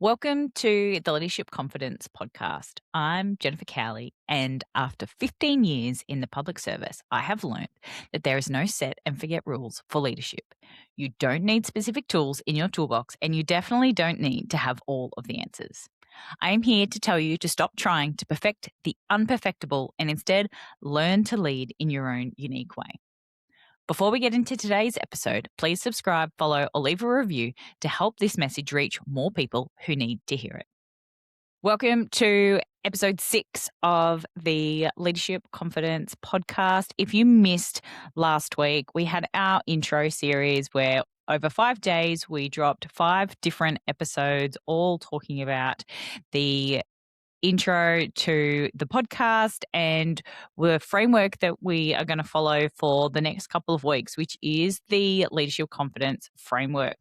Welcome to the Leadership Confidence Podcast. I'm Jennifer Cowley, and after 15 years in the public service, I have learned that there is no set and forget rules for leadership. You don't need specific tools in your toolbox, and you definitely don't need to have all of the answers. I am here to tell you to stop trying to perfect the unperfectible and instead learn to lead in your own unique way. Before we get into today's episode, please subscribe, follow, or leave a review to help this message reach more people who need to hear it. Welcome to episode 6 of the Leadership Confidence Podcast. If you missed last week, we had our intro series where over 5 days we dropped 5 different episodes, all talking about the intro to the podcast and the framework that we are going to follow for the next couple of weeks, which is the Leadership Confidence Framework.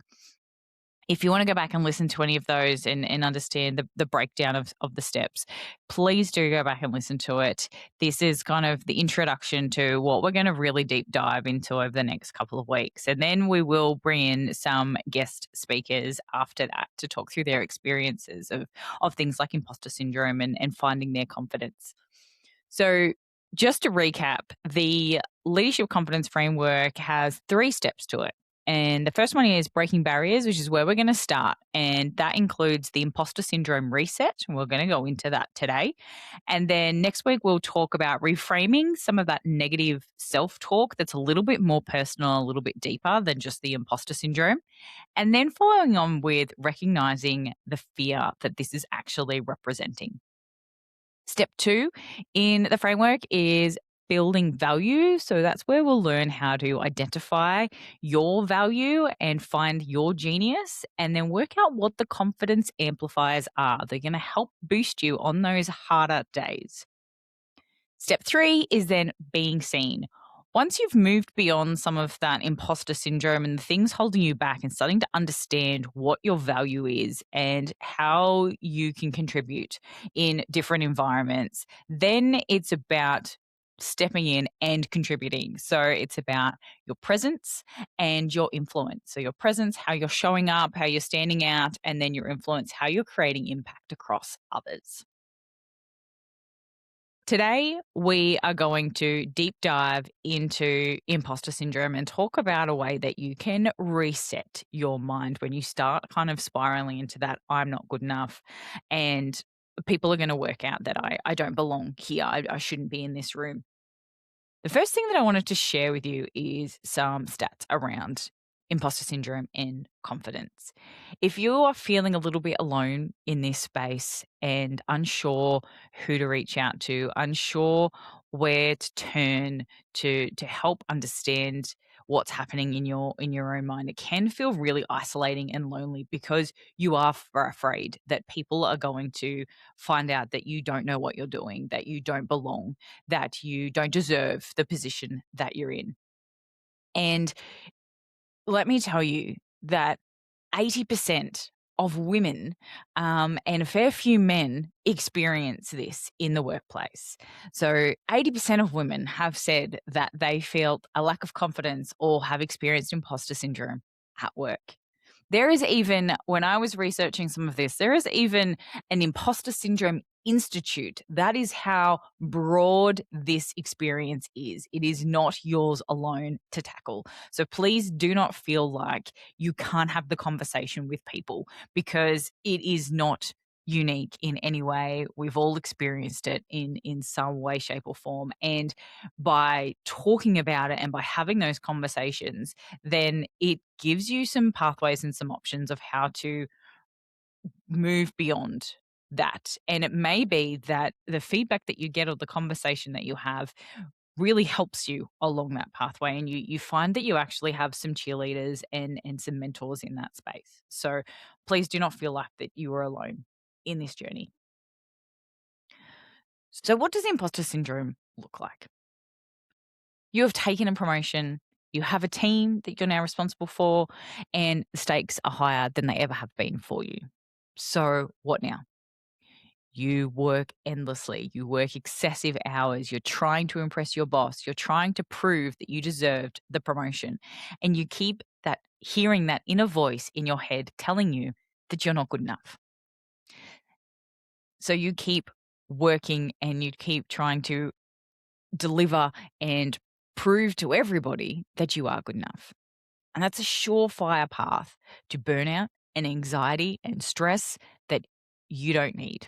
If you want to go back and listen to any of those and understand the breakdown of the steps, please do go back and listen to it. This is kind of the introduction to what we're going to really deep dive into over the next couple of weeks. And then we will bring in some guest speakers after that to talk through their experiences of things like imposter syndrome and finding their confidence. So just to recap, the Leadership Confidence Framework has 3 steps to it. And the first one is breaking barriers, which is where we're going to start. And that includes the imposter syndrome reset. And we're going to go into that today. And then next week, we'll talk about reframing some of that negative self-talk that's a little bit more personal, a little bit deeper than just the imposter syndrome. And then following on with recognizing the fear that this is actually representing. Step 2 in the framework is building value. So that's where we'll learn how to identify your value and find your genius and then work out what the confidence amplifiers are. They're going to help boost you on those harder days. Step 3 is then being seen. Once you've moved beyond some of that imposter syndrome and the things holding you back and starting to understand what your value is and how you can contribute in different environments, then it's about stepping in and contributing. So it's about your presence and your influence. So your presence, how you're showing up, how you're standing out, and then your influence, how you're creating impact across others. Today, we are going to deep dive into imposter syndrome and talk about a way that you can reset your mind when you start kind of spiraling into that I'm not good enough and people are going to work out that I don't belong here. I shouldn't be in this room. The first thing that I wanted to share with you is some stats around imposter syndrome and confidence. If you are feeling a little bit alone in this space and unsure who to reach out to, unsure where to turn to help understand what's happening in your own mind, it can feel really isolating and lonely because you are afraid that people are going to find out that you don't know what you're doing, that you don't belong, that you don't deserve the position that you're in. And let me tell you that 80% of women and a fair few men experience this in the workplace. So 80% of women have said that they felt a lack of confidence or have experienced imposter syndrome at work. There is even, when I was researching some of this, there is even an imposter syndrome institute. That is how broad this experience is. It is not yours alone to tackle. So please do not feel like you can't have the conversation with people because it is not unique in any way. We've all experienced it in some way, shape, or form. And by talking about it and by having those conversations, then it gives you some pathways and some options of how to move beyond that. And it may be that the feedback that you get or the conversation that you have really helps you along that pathway. And you find that you actually have some cheerleaders and some mentors in that space. So please do not feel like that you are alone in this journey. So what does imposter syndrome look like? You have taken a promotion, you have a team that you're now responsible for, and the stakes are higher than they ever have been for you. So, what now? You work endlessly, you work excessive hours, you're trying to impress your boss, you're trying to prove that you deserved the promotion, and you keep that hearing that inner voice in your head telling you that you're not good enough. So you keep working and you keep trying to deliver and prove to everybody that you are good enough. And that's a surefire path to burnout and anxiety and stress that you don't need.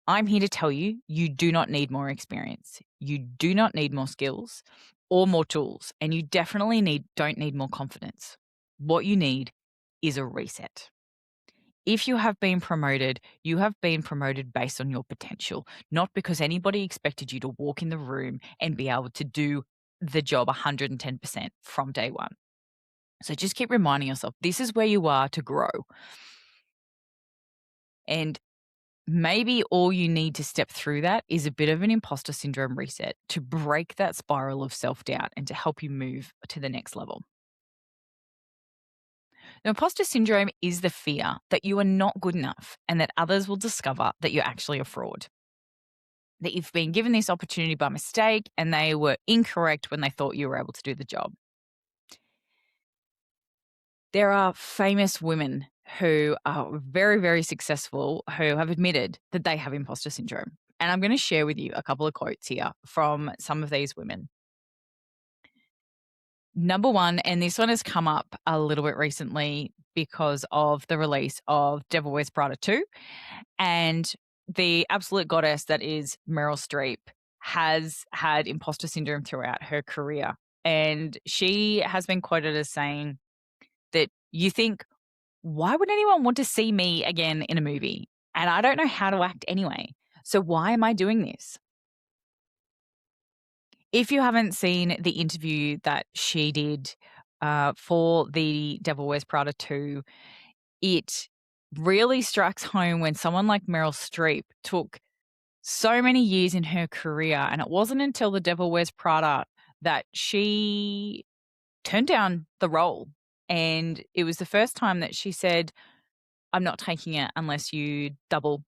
I'm here to tell you, you do not need more experience. You do not need more skills or more tools. And you definitely don't need more confidence. What you need is a reset. If you have been promoted, you have been promoted based on your potential, not because anybody expected you to walk in the room and be able to do the job 110% from day one. So just keep reminding yourself, this is where you are to grow. And maybe all you need to step through that is a bit of an imposter syndrome reset to break that spiral of self-doubt and to help you move to the next level. Now, imposter syndrome is the fear that you are not good enough and that others will discover that you're actually a fraud. That you've been given this opportunity by mistake and they were incorrect when they thought you were able to do the job. There are famous women who are very, very successful who have admitted that they have imposter syndrome. And I'm going to share with you a couple of quotes here from some of these women. Number one, and this one has come up a little bit recently because of the release of Devil Wears Prada 2. And the absolute goddess that is Meryl Streep has had imposter syndrome throughout her career. And she has been quoted as saying that you think, why would anyone want to see me again in a movie? And I don't know how to act anyway. So why am I doing this? If you haven't seen the interview that she did for the Devil Wears Prada 2, it really strikes home when someone like Meryl Streep took so many years in her career, and it wasn't until the Devil Wears Prada that she turned down the role. And it was the first time that she said, I'm not taking it unless you double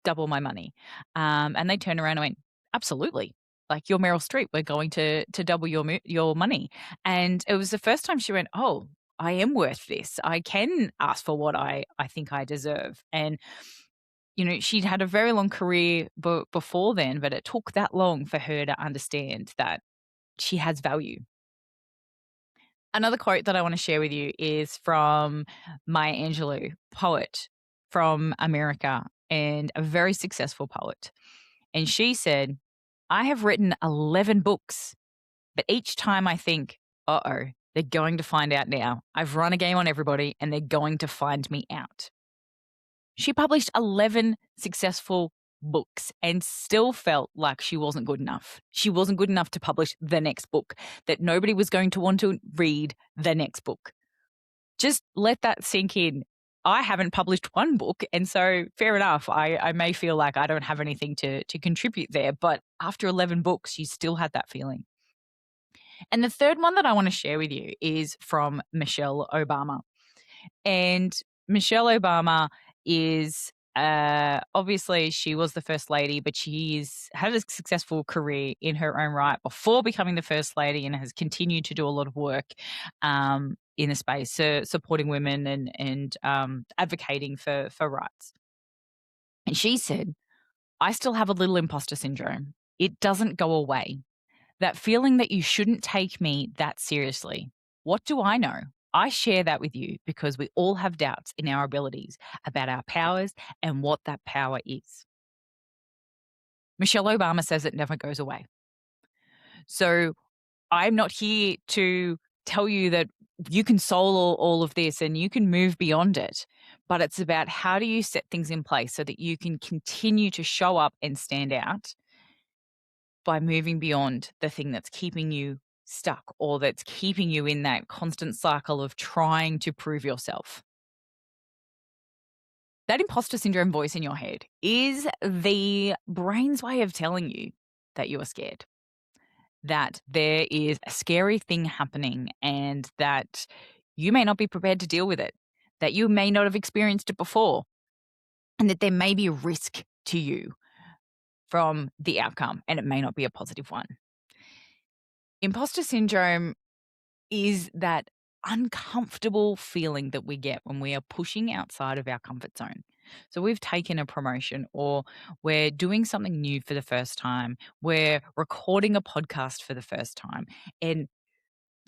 my money. And they turned around and went, absolutely. Like, you're Meryl Streep. We're going to double your money. And it was the first time she went, oh, I am worth this. I can ask for what I think I deserve. And, she'd had a very long career before then, but it took that long for her to understand that she has value. Another quote that I want to share with you is from Maya Angelou, poet from America and a very successful poet. And she said, I have written 11 books, but each time I think, uh-oh, they're going to find out now. I've run a game on everybody and they're going to find me out. She published 11 successful books and still felt like she wasn't good enough. She wasn't good enough to publish the next book, that nobody was going to want to read the next book. Just let that sink in. I haven't published one book, and so fair enough. I may feel like I don't have anything to contribute there, but after 11 books, she still had that feeling. And the third one that I want to share with you is from Michelle Obama. And Michelle Obama is obviously she was the first lady, but she's had a successful career in her own right before becoming the first lady and has continued to do a lot of work in the space, supporting women and advocating for rights. And she said, I still have a little imposter syndrome. It doesn't go away. That feeling that you shouldn't take me that seriously. What do I know? I share that with you because we all have doubts in our abilities about our powers and what that power is. Michelle Obama says it never goes away. So I'm not here to tell you that you can solve all of this and you can move beyond it. But it's about how do you set things in place so that you can continue to show up and stand out by moving beyond the thing that's keeping you stuck or that's keeping you in that constant cycle of trying to prove yourself. That imposter syndrome voice in your head is the brain's way of telling you that you are scared, that there is a scary thing happening and that you may not be prepared to deal with it, that you may not have experienced it before, and that there may be a risk to you from the outcome, and it may not be a positive one. Imposter syndrome is that uncomfortable feeling that we get when we are pushing outside of our comfort zone. So we've taken a promotion, or we're doing something new for the first time. We're recording a podcast for the first time. And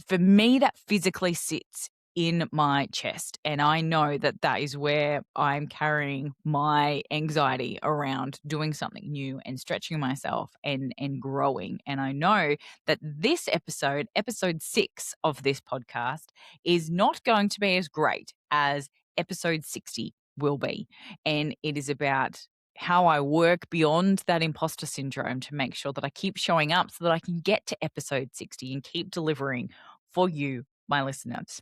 for me, that physically sits in my chest. And I know that that is where I'm carrying my anxiety around doing something new and stretching myself and growing. And I know that this episode 6 of this podcast, is not going to be as great as episode 60 will be. And it is about how I work beyond that imposter syndrome to make sure that I keep showing up so that I can get to episode 60 and keep delivering for you, my listeners.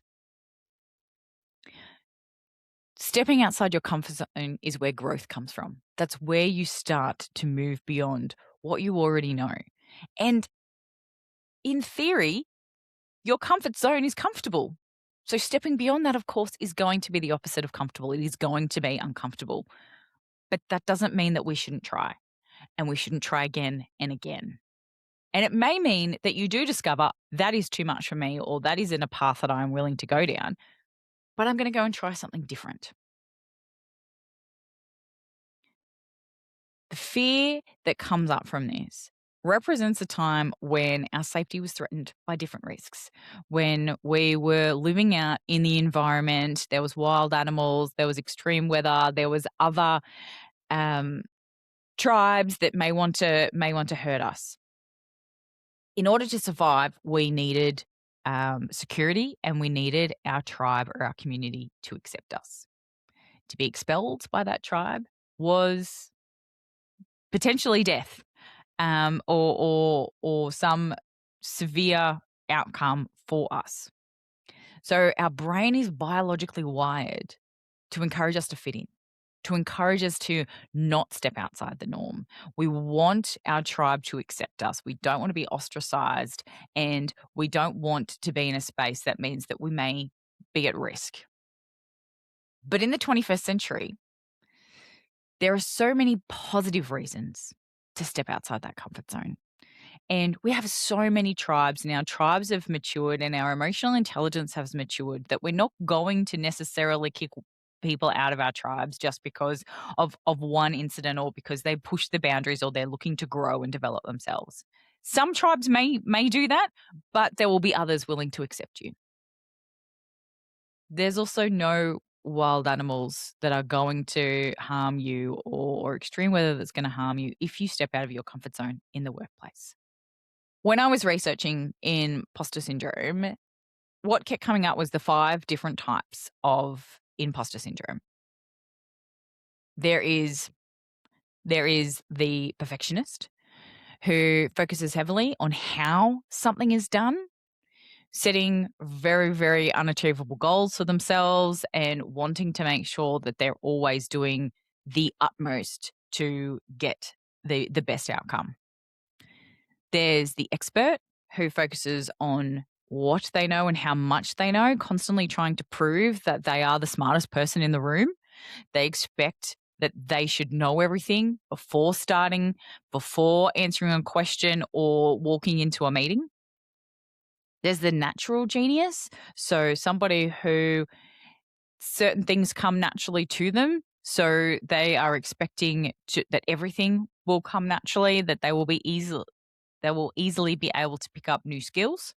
Stepping outside your comfort zone is where growth comes from. That's where you start to move beyond what you already know. And in theory, your comfort zone is comfortable. So stepping beyond that, of course, is going to be the opposite of comfortable. It is going to be uncomfortable. But that doesn't mean that we shouldn't try, and we shouldn't try again and again. And it may mean that you do discover that is too much for me, or that isn't a path that I'm willing to go down, but I'm going to go and try something different. The fear that comes up from this represents a time when our safety was threatened by different risks. When we were living out in the environment, there was wild animals, there was extreme weather, there was other tribes that may want to hurt us. In order to survive, we needed security, and we needed our tribe or our community to accept us. To be expelled by that tribe was potentially death, or some severe outcome for us. So our brain is biologically wired to encourage us to fit in, to encourage us to not step outside the norm. We want our tribe to accept us. We don't want to be ostracized, and we don't want to be in a space that means that we may be at risk. But in the 21st century, there are so many positive reasons to step outside that comfort zone. And we have so many tribes, and our tribes have matured, and our emotional intelligence has matured, that we're not going to necessarily kick people out of our tribes just because of one incident, or because they push the boundaries, or they're looking to grow and develop themselves. Some tribes may do that, but there will be others willing to accept you. There's also no wild animals that are going to harm you, or extreme weather that's going to harm you if you step out of your comfort zone in the workplace. When I was researching imposter syndrome, what kept coming up was the 5 different types of imposter syndrome. There is the perfectionist, who focuses heavily on how something is done, setting very, very unachievable goals for themselves, and wanting to make sure that they're always doing the utmost to get the best outcome. There's the expert, who focuses on what they know and how much they know, constantly trying to prove that they are the smartest person in the room. They expect that they should know everything before starting, before answering a question, or walking into a meeting. There's the natural genius. So somebody who certain things come naturally to them. So they are expecting that everything will come naturally, that they will easily be able to pick up new skills.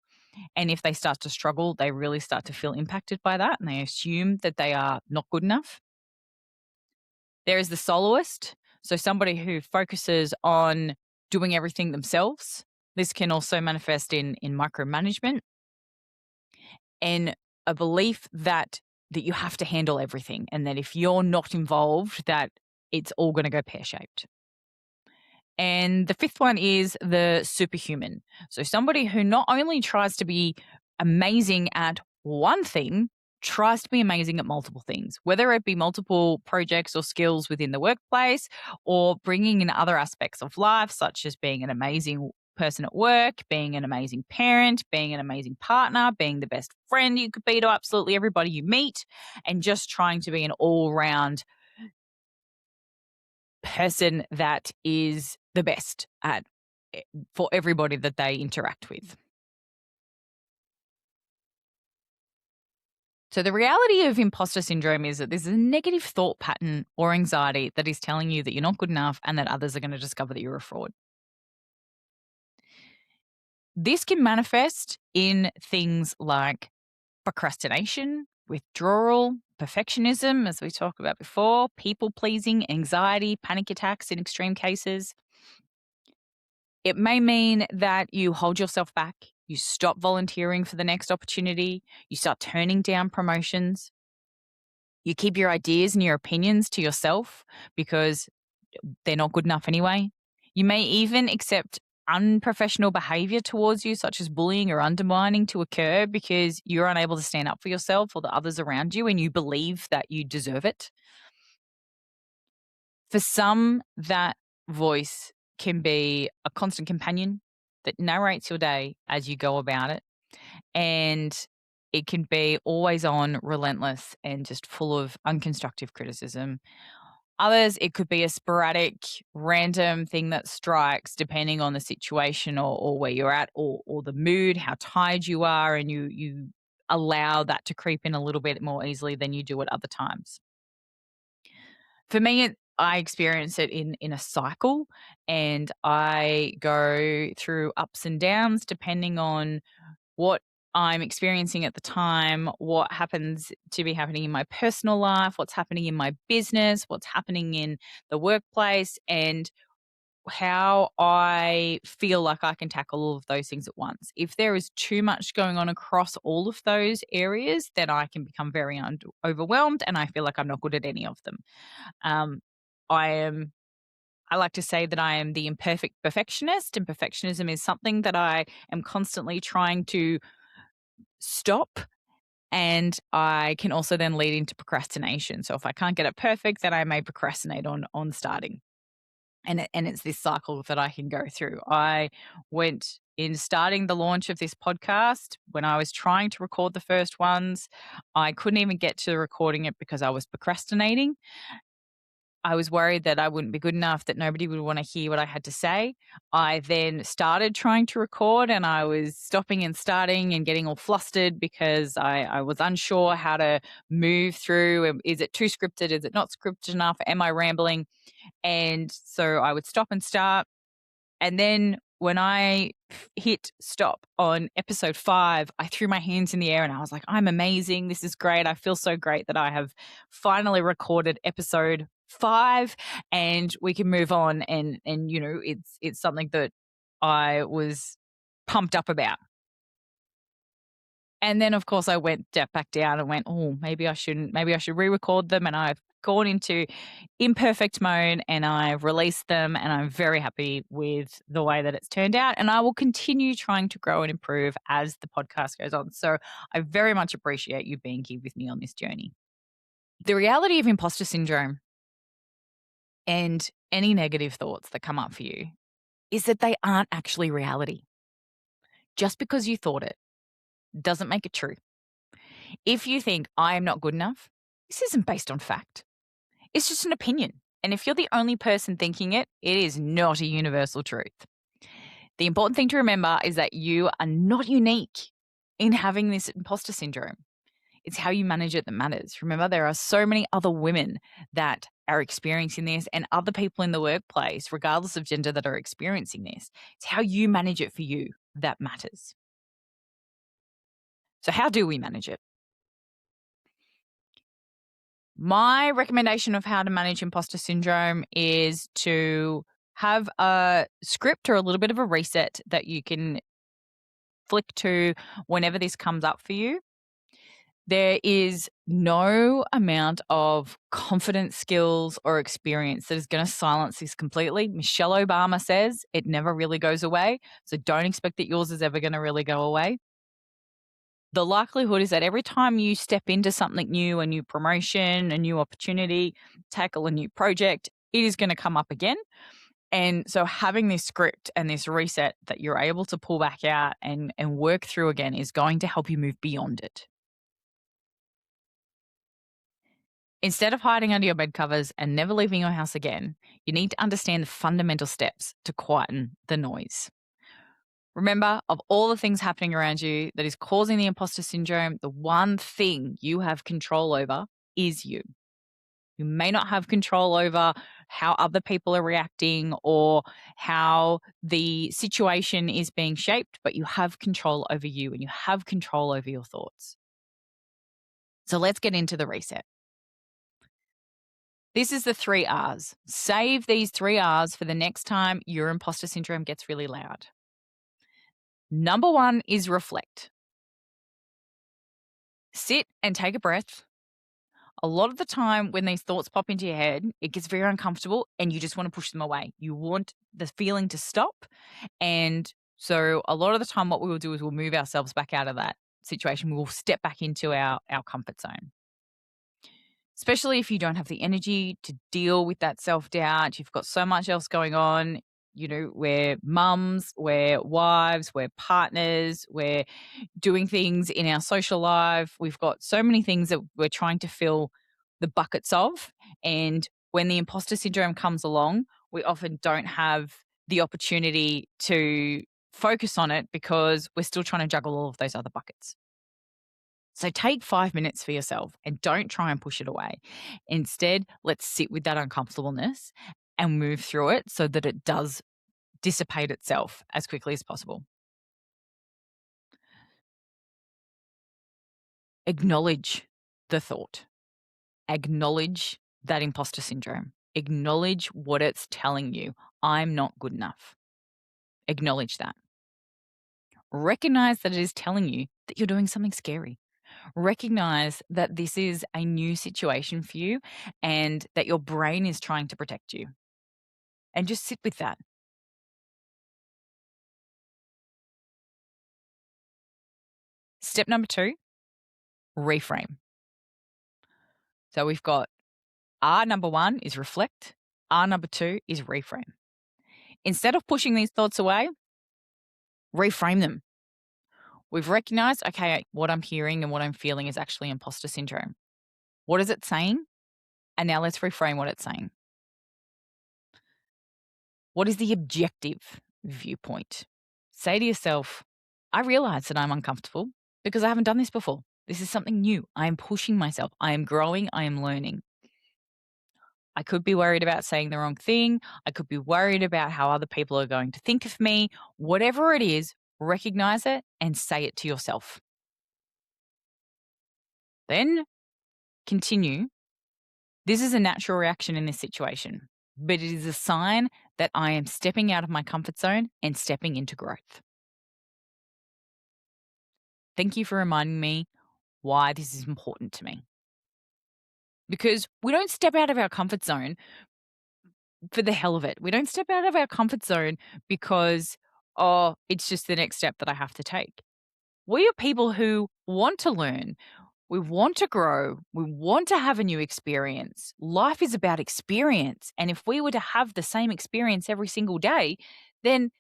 And if they start to struggle, they really start to feel impacted by that, and they assume that they are not good enough. There is the soloist, so somebody who focuses on doing everything themselves. This can also manifest in micromanagement, and a belief that you have to handle everything, and that if you're not involved, that it's all going to go pear-shaped. And the 5th one is the superhuman. So somebody who not only tries to be amazing at one thing, tries to be amazing at multiple things, whether it be multiple projects or skills within the workplace, or bringing in other aspects of life, such as being an amazing person at work, being an amazing parent, being an amazing partner, being the best friend you could be to absolutely everybody you meet, and just trying to be an all-round person that is the best at for everybody that they interact with. So the reality of imposter syndrome is that there's a negative thought pattern or anxiety that is telling you that you're not good enough and that others are going to discover that you're a fraud. This can manifest in things like procrastination, withdrawal, perfectionism, as we talked about before, people pleasing, anxiety, panic attacks in extreme cases. It may mean that you hold yourself back, you stop volunteering for the next opportunity, you start turning down promotions, you keep your ideas and your opinions to yourself because they're not good enough anyway. You may even accept unprofessional behavior towards you, such as bullying or undermining, to occur because you're unable to stand up for yourself or the others around you and you believe that you deserve it. For some, that voice can be a constant companion that narrates your day as you go about it. And it can be always on, relentless, and just full of unconstructive criticism. Others, it could be a sporadic, random thing that strikes depending on the situation or where you're at or the mood, how tired you are, and you allow that to creep in a little bit more easily than you do at other times. For me, I experience it in a cycle, and I go through ups and downs depending on what I'm experiencing at the time, what happens to be happening in my personal life, what's happening in my business, what's happening in the workplace, and how I feel like I can tackle all of those things at once. If there is too much going on across all of those areas, then I can become very overwhelmed and I feel like I'm not good at any of them. Um, I am I like to say that I am the imperfect perfectionist, and perfectionism is something that I am constantly trying to stop. And I can also then lead into procrastination. So if I can't get it perfect, then I may procrastinate on starting. And it's this cycle that I can go through. I went in starting the launch of this podcast when I was trying to record the first ones. I couldn't even get to recording it because I was procrastinating. I was worried that I wouldn't be good enough, that nobody would want to hear what I had to say. I then started trying to record and I was stopping and starting and getting all flustered because I was unsure how to move through. Is it too scripted? Is it not scripted enough? Am I rambling? And so I would stop and start. And then when I hit stop on episode 5, I threw my hands in the air and I was like, I'm amazing. This is great. I feel so great that I have finally recorded episode 5 and we can move on. And you know, it's something that I was pumped up about. And then, of course, I went back down and went, oh, maybe I shouldn't. Maybe I should re-record them. And I've gone into imperfect mode and I've released them. And I'm very happy with the way that it's turned out. And I will continue trying to grow and improve as the podcast goes on. So I very much appreciate you being here with me on this journey. The reality of imposter syndrome and any negative thoughts that come up for you is that they aren't actually reality. Just because you thought it doesn't make it true. If you think I am not good enough, this isn't based on fact. It's just an opinion. And if you're the only person thinking it, it is not a universal truth. The important thing to remember is that you are not unique in having this imposter syndrome. It's how you manage it that matters. Remember, there are so many other women that are experiencing this and other people in the workplace, regardless of gender, that are experiencing this. It's how you manage it for you that matters. So how do we manage it? My recommendation of how to manage imposter syndrome is to have a script or a little bit of a reset that you can flick to whenever this comes up for you. There is no amount of confidence, skills, or experience that is going to silence this completely. Michelle Obama says it never really goes away. So don't expect that yours is ever going to really go away. The likelihood is that every time you step into something new, a new promotion, a new opportunity, tackle a new project, it is going to come up again. And so having this script and this reset that you're able to pull back out and work through again is going to help you move beyond it. Instead of hiding under your bed covers and never leaving your house again, you need to understand the fundamental steps to quieten the noise. Remember, of all the things happening around you that is causing the imposter syndrome, the one thing you have control over is you. You may not have control over how other people are reacting or how the situation is being shaped, but you have control over you and you have control over your thoughts. So let's get into the reset. This is the 3 R's. Save these 3 R's for the next time your imposter syndrome gets really loud. Number 1 is reflect. Sit and take a breath. A lot of the time when these thoughts pop into your head, it gets very uncomfortable and you just want to push them away. You want the feeling to stop. And so a lot of the time what we will do is we'll move ourselves back out of that situation. We'll step back into our comfort zone. Especially if you don't have the energy to deal with that self-doubt. You've got so much else going on. We're mums, we're wives, we're partners, we're doing things in our social life. We've got so many things that we're trying to fill the buckets of. And when the imposter syndrome comes along, we often don't have the opportunity to focus on it because we're still trying to juggle all of those other buckets. So take 5 minutes for yourself and don't try and push it away. Instead, let's sit with that uncomfortableness and move through it so that it does dissipate itself as quickly as possible. Acknowledge the thought. Acknowledge that imposter syndrome. Acknowledge what it's telling you. I'm not good enough. Acknowledge that. Recognize that it is telling you that you're doing something scary. Recognize that this is a new situation for you and that your brain is trying to protect you. And just sit with that. Step number 2, reframe. So we've got R number 1 is reflect. R number 2 is reframe. Instead of pushing these thoughts away, reframe them. We've recognized, okay, what I'm hearing and what I'm feeling is actually imposter syndrome. What is it saying? And now let's reframe what it's saying. What is the objective viewpoint? Say to yourself, I realize that I'm uncomfortable because I haven't done this before. This is something new. I am pushing myself. I am growing. I am learning. I could be worried about saying the wrong thing. I could be worried about how other people are going to think of me. Whatever it is, recognize it and say it to yourself. Then continue. This is a natural reaction in this situation, but it is a sign that I am stepping out of my comfort zone and stepping into growth. Thank you for reminding me why this is important to me. Because we don't step out of our comfort zone for the hell of it. We don't step out of our comfort zone because, oh, it's just the next step that I have to take. We are people who want to learn. We want to grow. We want to have a new experience. Life is about experience. And if we were to have the same experience every single day, then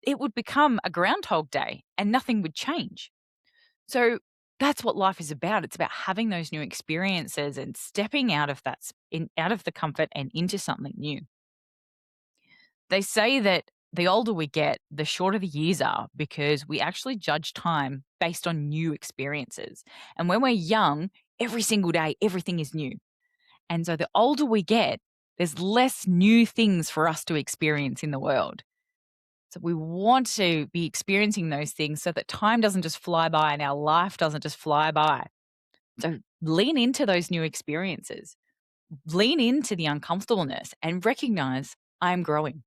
it would become a Groundhog Day and nothing would change. So that's what life is about. It's about having those new experiences and stepping out of out of the comfort and into something new. They say that the older we get, the shorter the years are because we actually judge time based on new experiences. And when we're young, every single day, everything is new. And so the older we get, there's less new things for us to experience in the world. So we want to be experiencing those things so that time doesn't just fly by and our life doesn't just fly by. So lean into those new experiences, lean into the uncomfortableness and recognize I'm growing.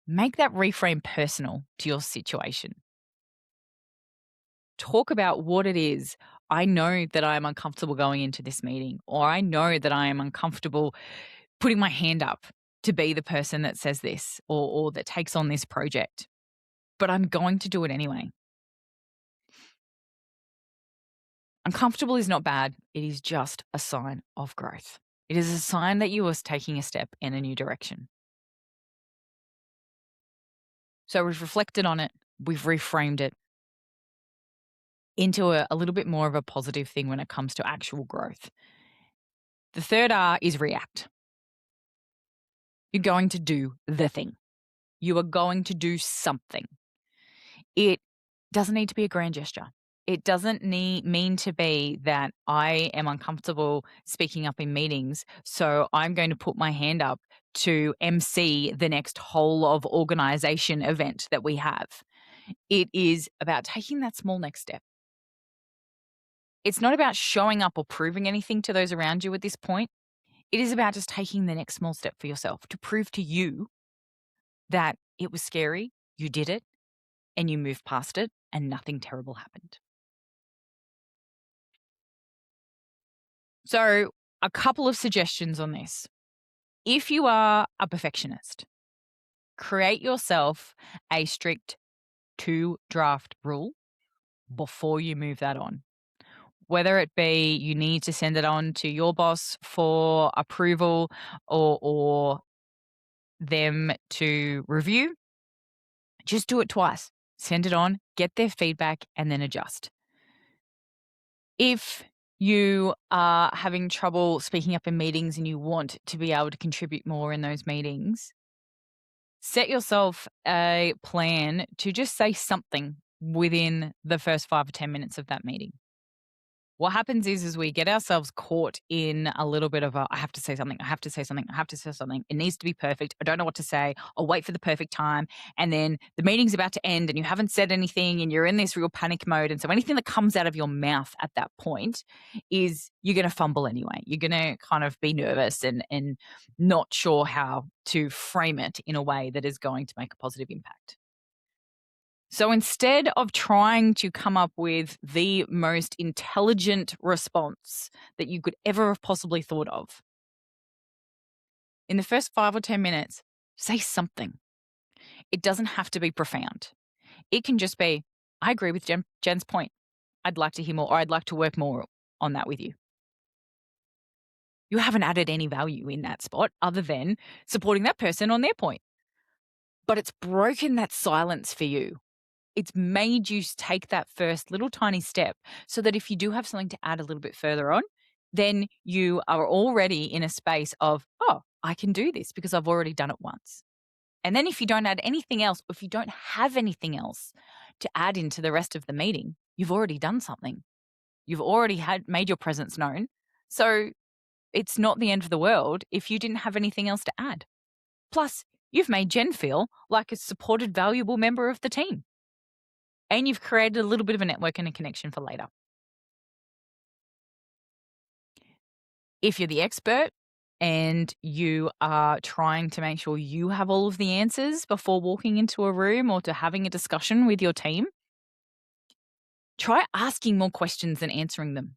Make that reframe personal to your situation. Talk about what it is. I know that I am uncomfortable going into this meeting, or I know that I am uncomfortable putting my hand up to be the person that says this or that takes on this project, but I'm going to do it anyway. Uncomfortable is not bad. It is just a sign of growth. It is a sign that you are taking a step in a new direction. So we've reflected on it. We've reframed it into a little bit more of a positive thing when it comes to actual growth. The third R is react. You're going to do the thing. You are going to do something. It doesn't need to be a grand gesture. It doesn't mean to be that I am uncomfortable speaking up in meetings, so I'm going to put my hand up to MC the next whole of organization event that we have. It is about taking that small next step. It's not about showing up or proving anything to those around you at this point. It is about just taking the next small step for yourself to prove to you that it was scary, you did it, and you moved past it, and nothing terrible happened. So, a couple of suggestions on this. If you are a perfectionist, create yourself a strict 2-draft rule before you move that on. Whether it be you need to send it on to your boss for approval or them to review, just do it twice. Send it on, get their feedback, and then adjust. If you are having trouble speaking up in meetings and you want to be able to contribute more in those meetings, set yourself a plan to just say something within the first 5 or 10 minutes of that meeting. What happens is we get ourselves caught in a little bit of a, I have to say something, I have to say something, I have to say something. It needs to be perfect. I don't know what to say. I'll wait for the perfect time. And then the meeting's about to end and you haven't said anything and you're in this real panic mode. And so anything that comes out of your mouth at that point is you're going to fumble anyway. You're going to kind of be nervous and not sure how to frame it in a way that is going to make a positive impact. So instead of trying to come up with the most intelligent response that you could ever have possibly thought of, in the first 5 or 10 minutes, say something. It doesn't have to be profound. It can just be, I agree with Jen's point. I'd like to hear more, or I'd like to work more on that with you. You haven't added any value in that spot other than supporting that person on their point. But it's broken that silence for you. It's made you take that first little tiny step so that if you do have something to add a little bit further on, then you are already in a space of, oh, I can do this because I've already done it once. And then if you don't add anything else, if you don't have anything else to add into the rest of the meeting, you've already done something. You've already made your presence known. So it's not the end of the world if you didn't have anything else to add. Plus, you've made Jen feel like a supported, valuable member of the team. And you've created a little bit of a network and a connection for later. If you're the expert and you are trying to make sure you have all of the answers before walking into a room or to having a discussion with your team, try asking more questions than answering them.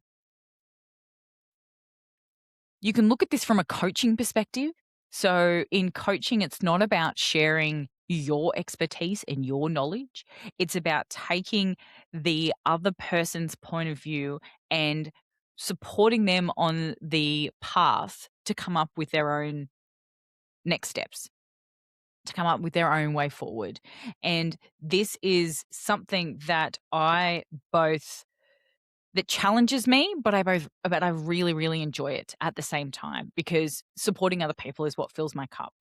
You can look at this from a coaching perspective. So in coaching, it's not about sharing your expertise and your knowledge. It's about taking the other person's point of view and supporting them on the path to come up with their own next steps, to come up with their own way forward. And this is something that that challenges me, but I really, really enjoy it at the same time because supporting other people is what fills my cup.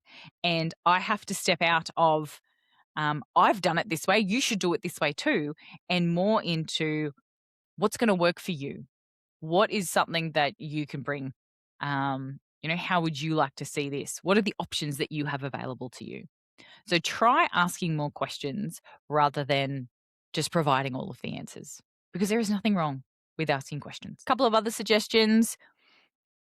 And I have to step out of, I've done it this way, you should do it this way too, and more into what's going to work for you. What is something that you can bring? How would you like to see this? What are the options that you have available to you? So try asking more questions rather than just providing all of the answers because there is nothing wrong with asking questions. A couple of other suggestions.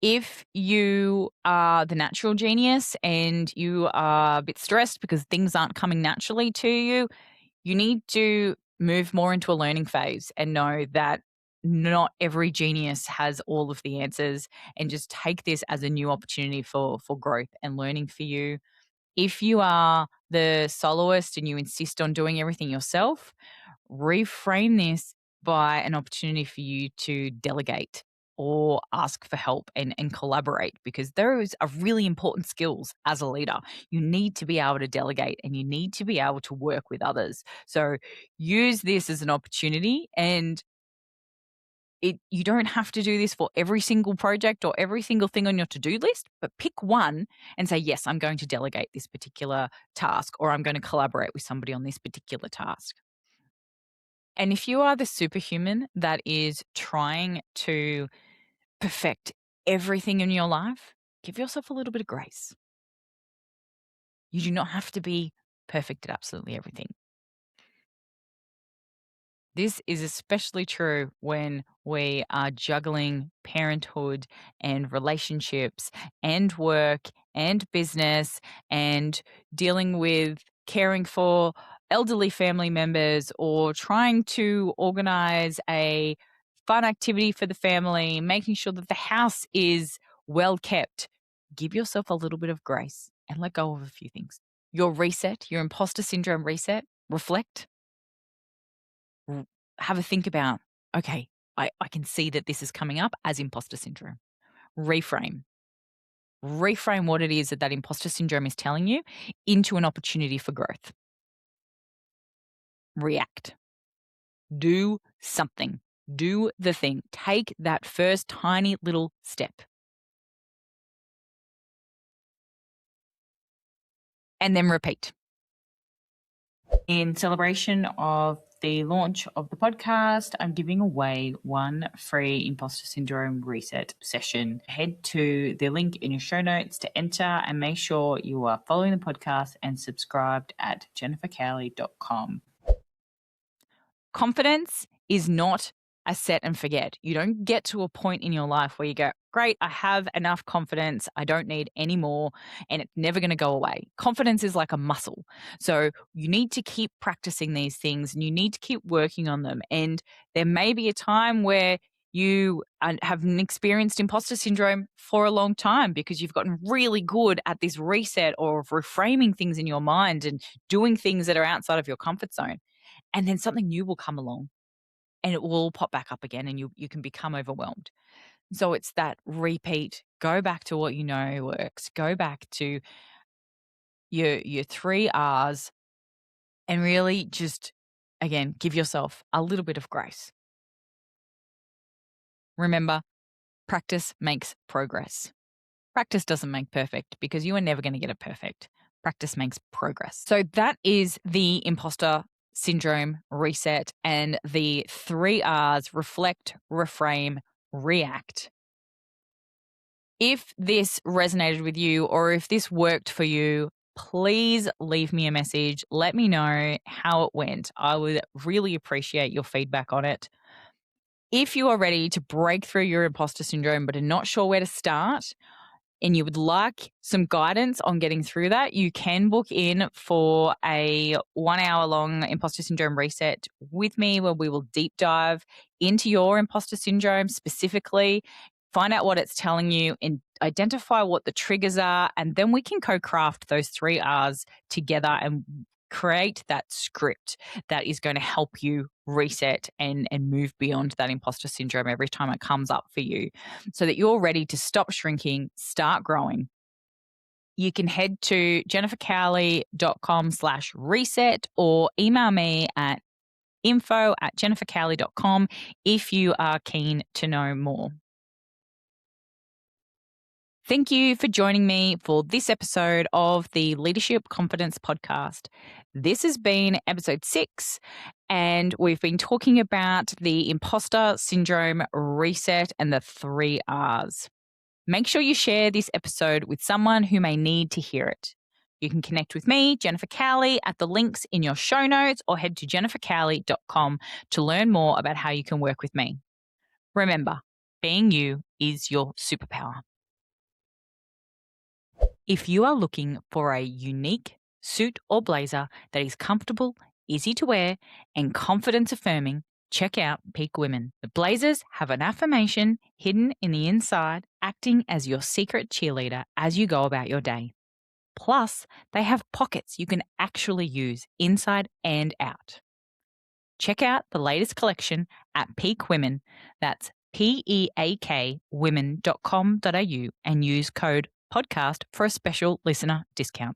If you are the natural genius and you are a bit stressed because things aren't coming naturally to you, you need to move more into a learning phase and know that not every genius has all of the answers and just take this as a new opportunity for growth and learning for you. If you are the soloist and you insist on doing everything yourself, reframe this by an opportunity for you to delegate or ask for help and collaborate because those are really important skills as a leader. You need to be able to delegate and you need to be able to work with others. So use this as an opportunity and You don't have to do this for every single project or every single thing on your to-do list, but pick one and say, yes, I'm going to delegate this particular task, or I'm going to collaborate with somebody on this particular task. And if you are the superhuman that is trying to perfect everything in your life, give yourself a little bit of grace. You do not have to be perfect at absolutely everything. This is especially true when we are juggling parenthood and relationships and work and business and dealing with caring for elderly family members or trying to organize a fun activity for the family, making sure that the house is well kept. Give yourself a little bit of grace and let go of a few things. Your reset, your imposter syndrome reset, reflect, have a think about, okay, I can see that this is coming up as imposter syndrome. Reframe. Reframe what it is that imposter syndrome is telling you into an opportunity for growth. React. Do something. Do the thing. Take that first tiny little step. And then repeat. In celebration of the launch of the podcast, I'm giving away one free imposter syndrome reset session. Head to the link in your show notes to enter and make sure you are following the podcast and subscribed at jennifercowley.com. Confidence is not a set and forget. You don't get to a point in your life where you go, great, I have enough confidence. I don't need any more, and it's never going to go away. Confidence is like a muscle. So you need to keep practicing these things and you need to keep working on them. And there may be a time where you haven't experienced imposter syndrome for a long time because you've gotten really good at this reset or reframing things in your mind and doing things that are outside of your comfort zone. And then something new will come along and it will pop back up again and you can become overwhelmed. So it's that repeat, go back to what you know works, go back to your 3 R's and really just, again, give yourself a little bit of grace. Remember, practice makes progress. Practice doesn't make perfect because you are never going to get it perfect. Practice makes progress. So that is the imposter syndrome reset and the 3 R's: reflect, reframe, react. If this resonated with you or if this worked for you, please leave me a message. Let me know how it went. I would really appreciate your feedback on it. If you are ready to break through your imposter syndrome but are not sure where to start, and you would like some guidance on getting through that, you can book in for a 1 hour long imposter syndrome reset with me where we will deep dive into your imposter syndrome specifically, find out what it's telling you and identify what the triggers are. And then we can co-craft those 3 R's together and create that script that is going to help you reset and move beyond that imposter syndrome every time it comes up for you so that you're ready to stop shrinking, start growing. You can head to jennifercowley.com/reset or email me at info@jennifercowley.com if you are keen to know more. Thank you for joining me for this episode of the Leadership Confidence Podcast. This has been episode 6, and we've been talking about the imposter syndrome reset and the 3 R's. Make sure you share this episode with someone who may need to hear it. You can connect with me, Jennifer Cowley, at the links in your show notes or head to jennifercowley.com to learn more about how you can work with me. Remember, being you is your superpower. If you are looking for a unique suit or blazer that is comfortable, easy to wear, and confidence affirming, check out Peak Women. The blazers have an affirmation hidden in the inside, acting as your secret cheerleader as you go about your day. Plus, they have pockets you can actually use inside and out. Check out the latest collection at Peak Women. That's PEAK women.com.au and use code podcast for a special listener discount.